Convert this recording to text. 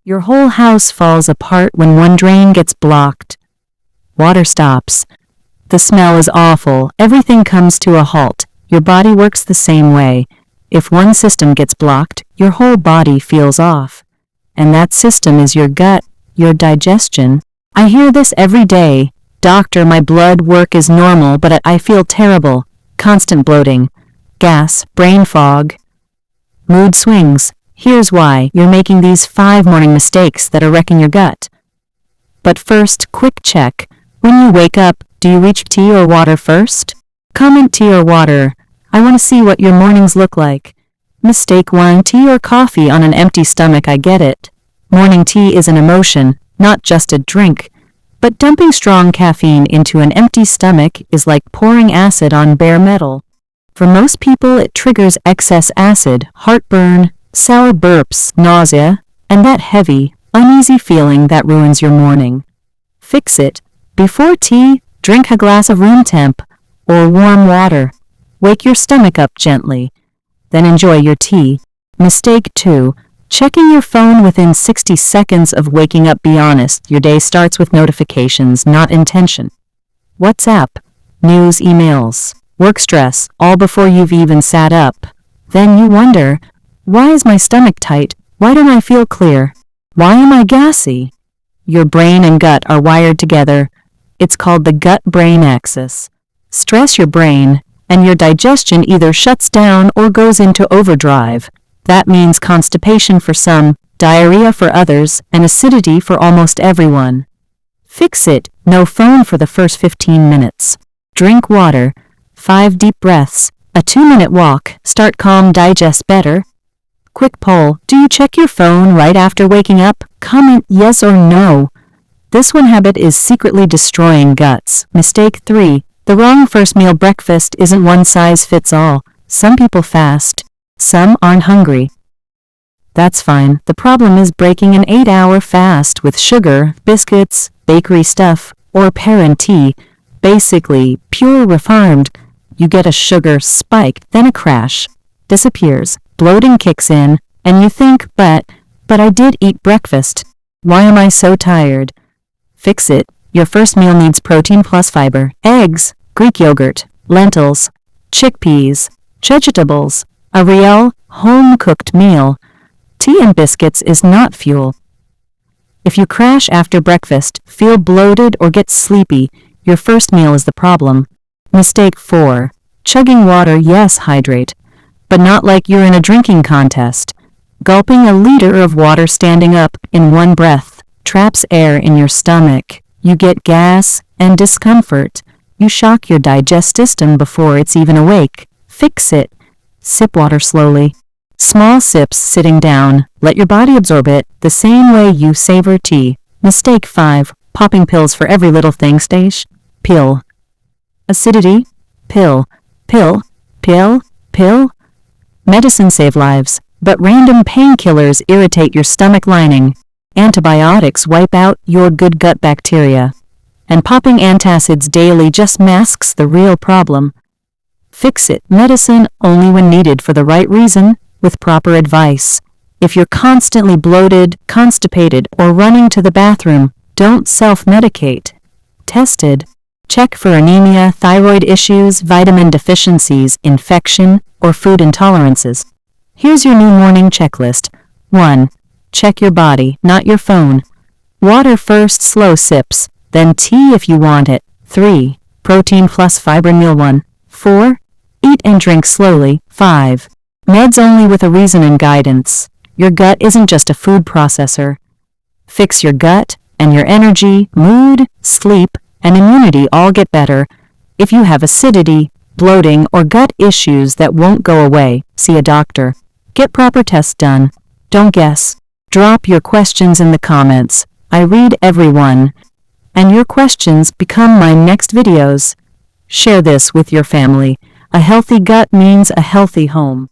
Your whole house falls apart when one drain gets blocked. Water stops. The smell is awful. Everything comes to a halt. Your body works the same way. If one system gets blocked, your whole body feels off. And that system is your gut, your digestion. I hear this every day. Doctor, my blood work is normal, but I feel terrible. Constant bloating. Gas, brain fog. Mood swings. Here's why. You're making these 5 morning mistakes that are wrecking your gut. But first, quick check. When you wake up, do you reach tea or water first? Comment tea or water. I want to see what your mornings look like. Mistake 1, tea or coffee on an empty stomach. I get it. Morning tea is an emotion, not just a drink. But dumping strong caffeine into an empty stomach is like pouring acid on bare metal. For most people, it triggers excess acid, heartburn, sour burps, nausea, and that heavy, uneasy feeling that ruins your morning. Fix it. Before tea, drink a glass of room temp or warm water. Wake your stomach up gently. Then enjoy your tea. Mistake 2. Checking your phone within 60 seconds of waking up. Be honest, your day starts with notifications, not intention. WhatsApp, news, emails, work stress, all before you've even sat up. Then you wonder, why is my stomach tight? Why don't I feel clear? Why am I gassy? Your brain and gut are wired together. It's called the gut-brain axis. Stress your brain, and your digestion either shuts down or goes into overdrive. That means constipation for some, diarrhea for others, and acidity for almost everyone. Fix it. No phone for the first 15 minutes. Drink water. 5 deep breaths. A 2-minute walk. Start calm, digest better. Quick poll. Do you check your phone right after waking up? Comment yes or no. This one habit is secretly destroying guts. Mistake 3. The wrong first meal. Breakfast isn't one size fits all. Some people fast. Some aren't hungry. That's fine. The problem is breaking an 8-hour fast with sugar, biscuits, bakery stuff, or parent tea. Basically, pure refined. You get a sugar spike, then a crash. Disappears. Bloating kicks in, and you think, but I did eat breakfast. Why am I so tired? Fix it. Your first meal needs protein plus fiber. Eggs, Greek yogurt, lentils, chickpeas, vegetables. A real, home-cooked meal. Tea and biscuits is not fuel. If you crash after breakfast, feel bloated, or get sleepy, your first meal is the problem. Mistake 4. Chugging water. Yes, hydrate. But not like you're in a drinking contest. Gulping a liter of water standing up in one breath traps air in your stomach. You get gas and discomfort. You shock your digestive system before it's even awake. Fix it. Sip water slowly. Small sips sitting down. Let your body absorb it the same way you savor tea. Mistake 5. Popping pills for every little thing. Stage. Pill. Acidity. Pill. Pill. Pill. Pill. Medicine save lives, but random painkillers irritate your stomach lining. Antibiotics wipe out your good gut bacteria. And popping antacids daily just masks the real problem. Fix it. Medicine only when needed for the right reason, with proper advice. If you're constantly bloated, constipated, or running to the bathroom, don't self-medicate. Tested. Check for anemia, thyroid issues, vitamin deficiencies, infection, or food intolerances. Here's your new morning checklist. 1. Check your body, not your phone. Water first, slow sips, then tea if you want it. 3. Protein plus fiber. Meal 1. 4. Eat and drink slowly. 5. Meds only with a reason and guidance. Your gut isn't just a food processor. Fix your gut, and your energy, mood, sleep, and immunity all get better. If you have acidity, bloating, or gut issues that won't go away, see a doctor. Get proper tests done. Don't guess. Drop your questions in the comments. I read every one. And your questions become my next videos. Share this with your family. A healthy gut means a healthy home.